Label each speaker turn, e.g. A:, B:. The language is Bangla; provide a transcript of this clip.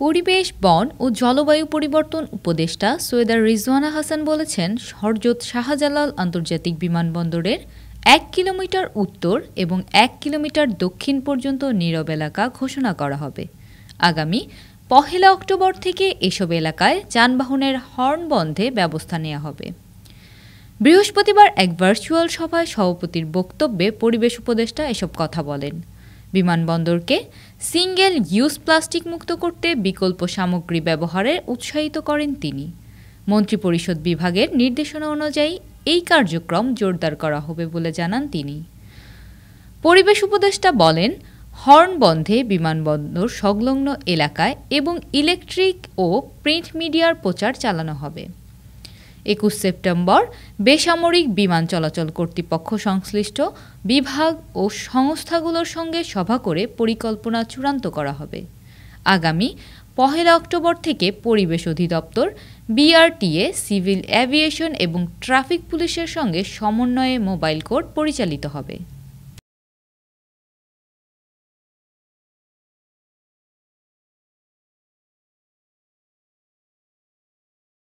A: পরিবেশ, বন ও জলবায়ু পরিবর্তন উপদেষ্টা সৈয়দা রিজওয়ানা হাসান বলেছেন, হযরত শাহজালাল আন্তর্জাতিক বিমানবন্দরের ১ কিলোমিটার উত্তর এবং ১ কিলোমিটার দক্ষিণ পর্যন্ত নীরব এলাকা ঘোষণা করা হবে। আগামী ১ অক্টোবর থেকে এসব এলাকায় যানবাহনের হর্ন বন্ধে ব্যবস্থা নেওয়া হবে। বৃহস্পতিবার এক ভার্চুয়াল সভায় সভাপতির বক্তব্যে পরিবেশ উপদেষ্টা এসব কথা বলেন। বিমানবন্দরকে সিঙ্গেল ইউজ প্লাস্টিক মুক্ত করতে বিকল্প সামগ্রী ব্যবহারে উৎসাহিত করেন তিনি। মন্ত্রিপরিষদ বিভাগের নির্দেশনা অনুযায়ী এই কার্যক্রম জোরদার করা হবে বলে জানান তিনি। পরিবেশ উপদেষ্টা বলেন, হর্ন বন্ধে বিমানবন্দর সংলগ্ন এলাকায় এবং ইলেকট্রিক ও প্রিন্ট মিডিয়ার প্রচার চালানো হবে। ২১ সেপ্টেম্বর বেসামরিক বিমান চলাচল কর্তৃপক্ষ সংশ্লিষ্ট বিভাগ ও সংস্থাগুলোর সঙ্গে সভা করে পরিকল্পনা চূড়ান্ত করা হবে। আগামী ১ অক্টোবর থেকে পরিবেশ অধিদপ্তর, বিআরটিএ, সিভিল এভিয়েশন এবং ট্রাফিক পুলিশের সঙ্গে সমন্বয়ে মোবাইল কোর্ট পরিচালিত হবে।